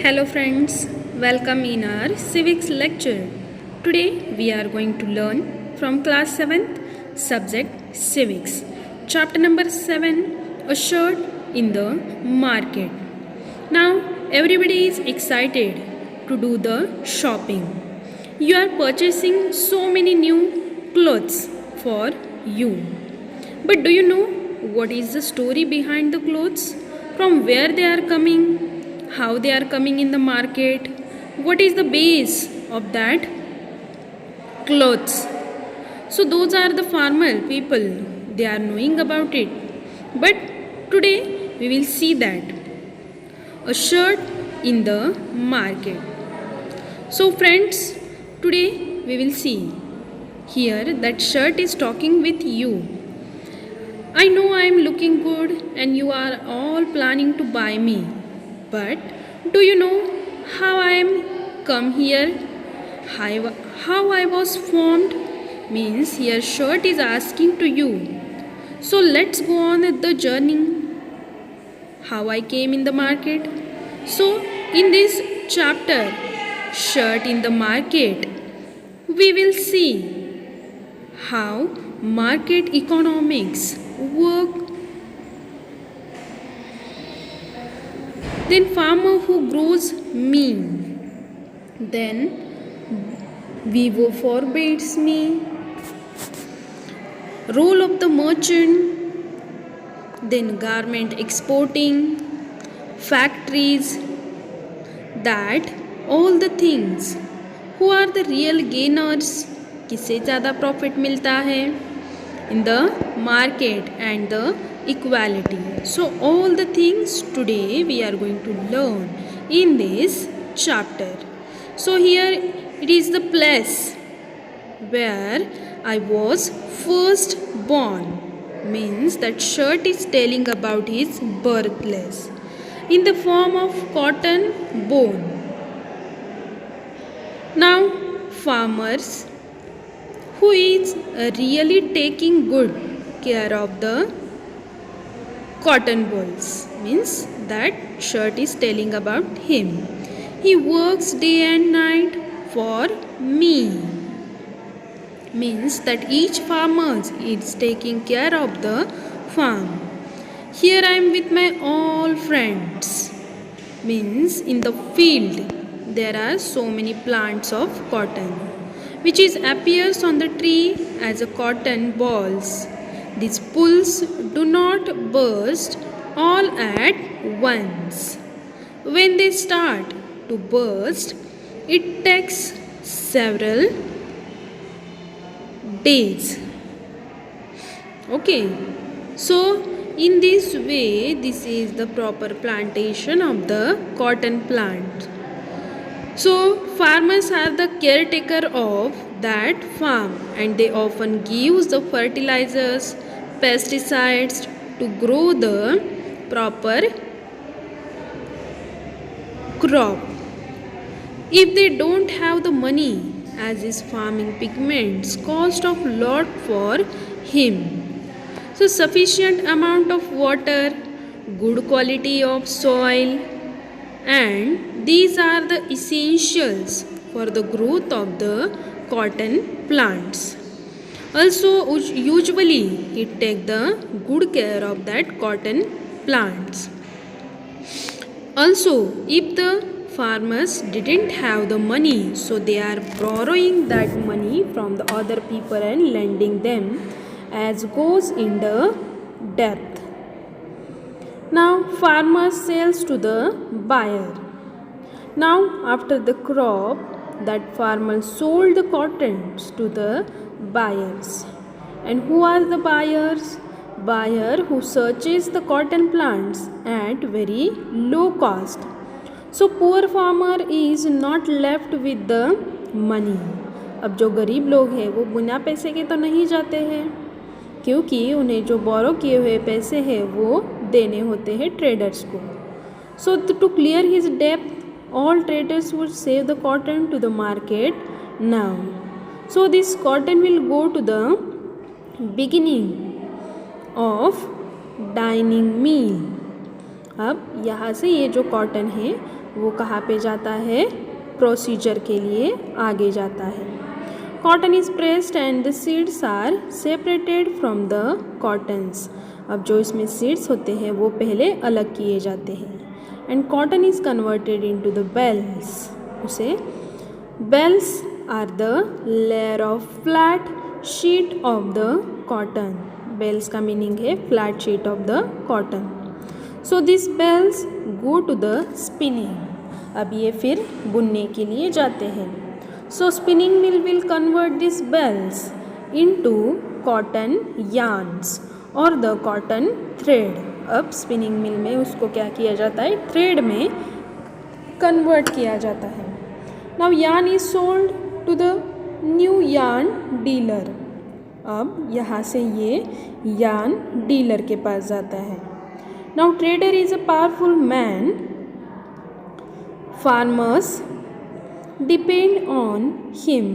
Hello friends, welcome in our civics lecture. Today we are going to learn from class 7th subject civics. Chapter number 7, a shirt in the market. Now everybody is excited to do the shopping. You are purchasing so many new clothes for you. But do you know what is the story behind the clothes? From where they are coming? How they are coming in the market? What is the base of that clothes? So those are the formal people. They are knowing about it. But today we will see that a shirt in the market. So friends, today we will see here that shirt is talking with you. I know I am looking good and you are all planning to buy me. But do you know how I am come here? How I was formed? Means here shirt is asking to you. So let's go on at the journey. How I came in the market. So in this chapter, shirt in the market, we will see how market economics work. Then farmer who grows me. Then Vivo forbids me. Role of the merchant. Then garment exporting. Factories. That all the things. Who are the real gainers? किससे ज़्यादा profit मिलता है? In the market and the equality. So all the things today we are going to learn in this chapter. So here it is the place where I was first born. Means that shirt is telling about his birthplace in the form of cotton bone. Now farmers who is really taking good care of the cotton balls. Means that shirt is telling about him. He works day and night for me. Means that each farmer is taking care of the farm. Here I am with my all friends. Means in the field there are so many plants of cotton which is appears on the tree as a cotton balls. These pulls do not burst all at once. When they start to burst, it takes several days. Okay, so in this way, this is the proper plantation of the cotton plant. So farmers are the caretaker of that farm and they often use the fertilizers, pesticides to grow the proper crop. If they don't have the money, as is farming pigments cost of lot for him. So sufficient amount of water, good quality of soil, and these are the essentials for the growth of the cotton plants. Also usually it take the good care of that cotton plants. Also if the farmers didn't have the money, so they are borrowing that money from the other people and lending them as goes in the debt. Now farmer sells to the buyer. Now after the crop, that farmer sold the cottons to the buyers. And who are the buyers? Buyer who purchase the cotton plants at very low cost. So poor farmer is not left with the money. अब जो गरीब लोग हैं वो बिना पैसे के तो नहीं जाते हैं, क्योंकि उन्हें जो बोरो किए हुए पैसे हैं वो देने होते हैं ट्रेडर्स को. So to clear his debt, all traders would save the cotton to the market now. So this cotton will go to the beginning of dyeing mill. अब यहाँ से ये जो कॉटन है वो कहाँ पे जाता है, प्रोसीजर के लिए आगे जाता है। Cotton is pressed and the seeds are separated from the cottons. अब जो इसमें सीड्स होते हैं वो पहले अलग किए जाते हैं। And cotton is converted into the bales. उसे bales are the layer of flat sheet of the cotton. Bales का मीनिंग है flat sheet of the cotton. So this bales go to the spinning. अब ये फिर बुनने के लिए जाते हैं। So spinning mill will convert this bales into cotton yarns और द कॉटन थ्रेड। अब स्पिनिंग मिल में उसको क्या किया जाता है, थ्रेड में कन्वर्ट किया जाता है। Now yarn is sold to the new yarn dealer. अब यहाँ से ये यार्न डीलर के पास जाता है। Now trader is a powerful man. Farmers depend on him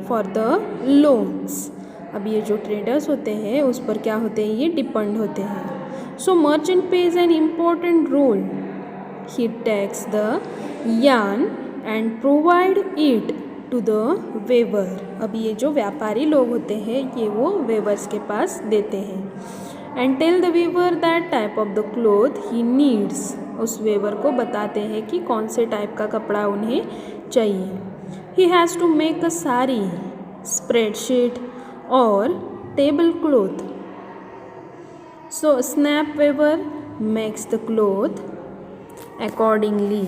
for the loans. अब ये जो ट्रेडर्स होते हैं उस पर क्या होते हैं, ये डिपेंड होते हैं। So merchant plays an important role. He takes the yarn and provide it to the weaver. अब ये जो व्यापारी लोग होते हैं ये वो वेवर्स के पास देते हैं। And tell the weaver that type of the cloth he needs. उस वेवर को बताते हैं कि कौन से टाइप का कपड़ा उन्हें चाहिए। He has to make a sari, spreadsheet और table cloth. So snap weaver makes the cloth accordingly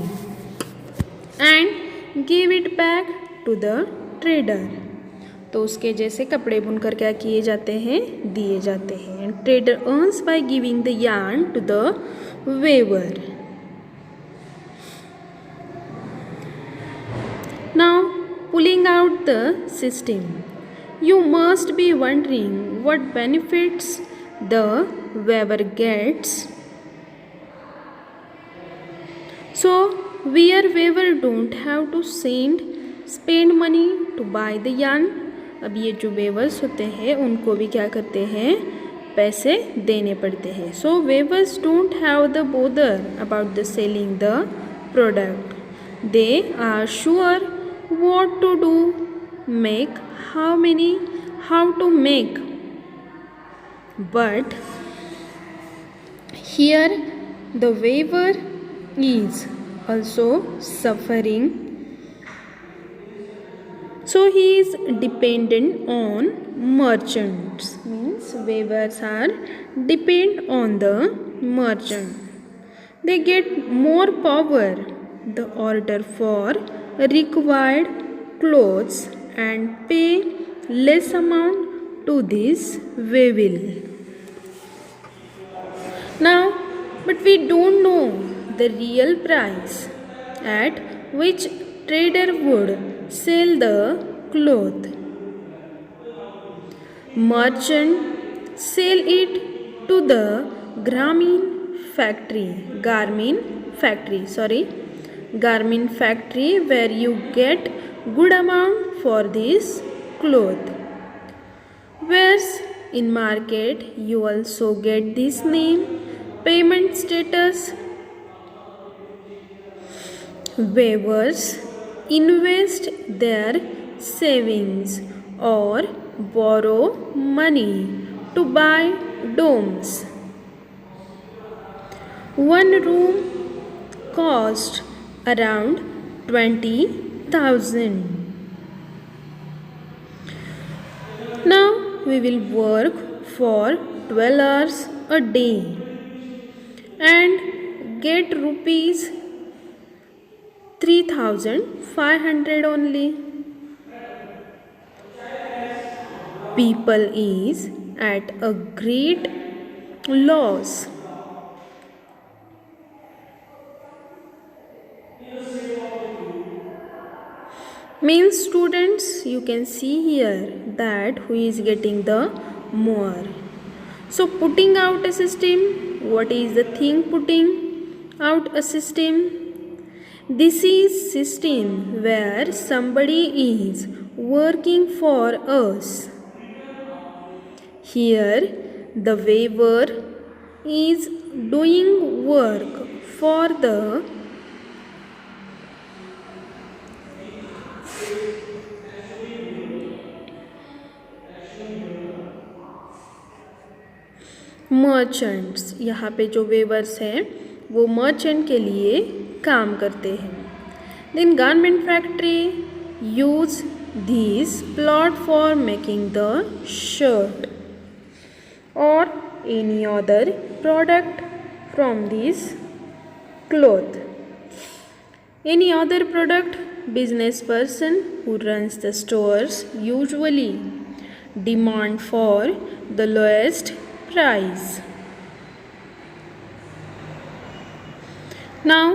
and give it back to the trader। तो उसके जैसे कपड़े बुनकर क्या किए जाते हैं, दिए जाते हैं। And trader earns by giving the yarn to the weaver। Now pulling out the system, you must be wondering what benefits the weaver gets। So where weaver don't have to spend money to buy the yarn। अब ये जो weavers होते हैं उनको भी क्या करते हैं, पैसे देने पड़ते हैं। So weavers don't have the bother about the selling the product। They are sure what to do, make, how to make। But here the weaver is also suffering। So he is dependent on merchants। Means weavers are depend on the merchant। They get more power, the order for required clothes and pay less amount to this weevil। Now but we don't know the real price at which trader would sell the cloth। Merchant sell it to the garment factory where you get good amount for this cloth। Whereas in market you also get this name, payment status। Weavers invest their savings or borrow money to buy dooms। One room cost around 20,000। Now we will work for 12 hours a day and get rupees 3,500 only। People is at a great loss। Means students, you can see here that who is getting the more। So putting out a system, what is the thing putting out a system? This is system where somebody is working for us। Here the weaver is doing work for the merchants. यहाँ पे जो weavers हैं वो merchant के लिए काम करते हैं। Then garment factory use these plot for making the shirt or any other product from this cloth. Any other product, business person who runs the stores usually demand for the lowest price. Now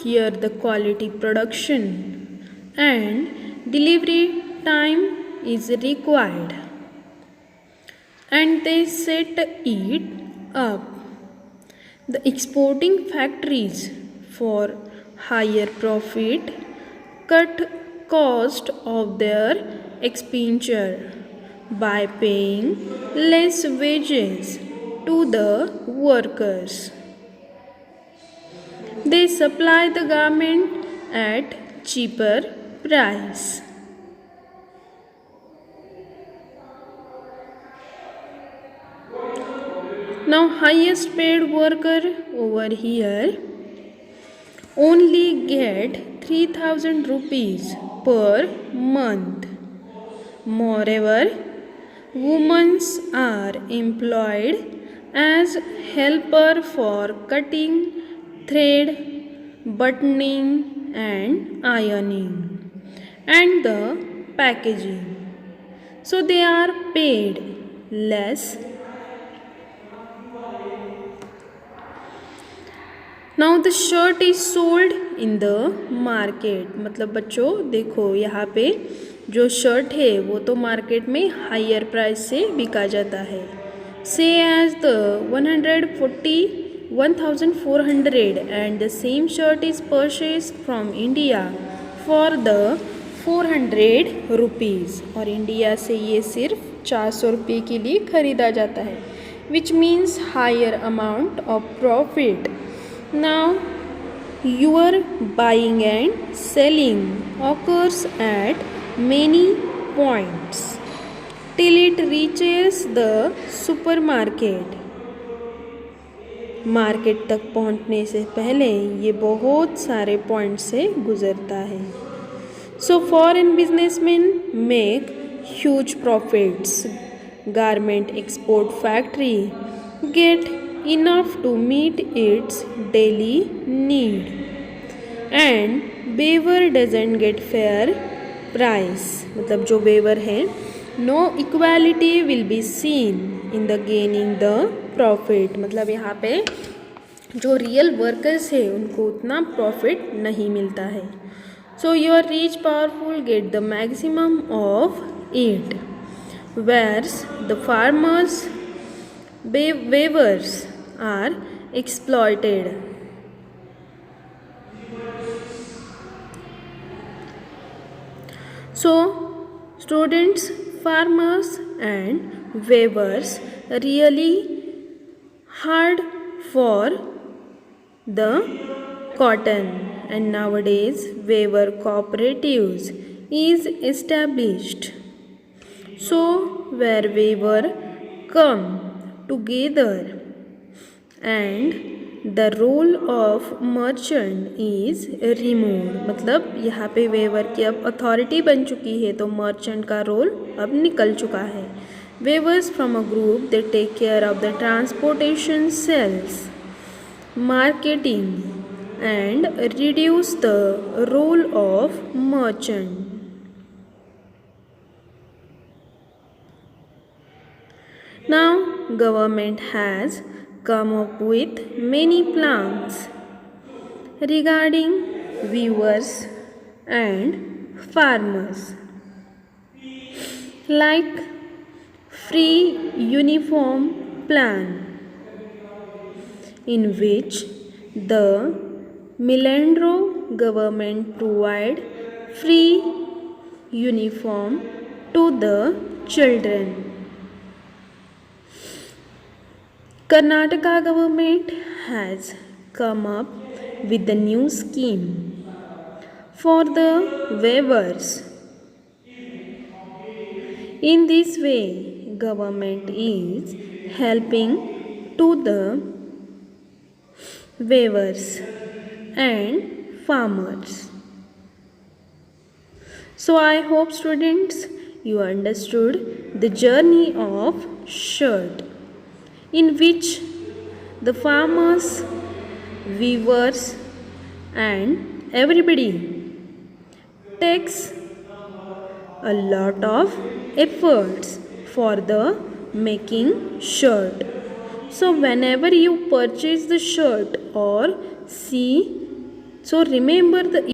here the quality production and delivery time is required and they set it up. The exporting factories for higher profit cut cost of their expenditure by paying less wages to the workers. They supply the garment at cheaper price. Now highest paid worker over here only get 3000 rupees per month. Moreover, women are employed as helper for cutting, thread, buttoning and ironing and the packaging. So they are paid less. Now the shirt is sold in the market. मतलब बच्चों देखो यहाँ पे जो shirt है वो तो market में हायर प्राइस से बिका जाता है. Say as the 1400 and the same shirt is purchased from India for the 400 rupees और इंडिया से ये सिर्फ 400 रुपये के लिए खरीदा जाता है, which means higher amount of profit. Now your buying and selling occurs at many points till it reaches the supermarket. Market तक पहुंचने से पहले ये बहुत सारे पॉइंट से गुजरता है. So foreign businessmen make huge profits. Garment export factory get enough to meet its daily need and weaver doesn't get fair price. मतलब जो weaver है no equality will be seen in the gaining the profit. मतलब यहाँ पे जो real workers है उनको उतना प्रॉफिट नहीं मिलता है. So your rich powerful get the maximum of it, whereas the farmers weavers are exploited. So students, farmers and weavers really hard for the cotton, and nowadays weaver cooperatives is established. So where weaver come together and the role of merchant is removed. मतलब यहाँ पे waiver की अब authority बन चुकी है तो merchant का रोल अब निकल चुका है. Weavers from a group they take care of the transportation, sales, marketing and reduce the role of merchant. Now government has come up with many plans regarding weavers and farmers, like free uniform plan, in which the Millandro government provide free uniform to the children. Karnataka government has come up with the new scheme. For the waivers. In this way, government is helping to the waivers and farmers. So I hope students you understood the journey of shirt, in which the farmers, weavers and everybody takes a lot of efforts for the making shirt. So whenever you purchase the shirt or see, so remember the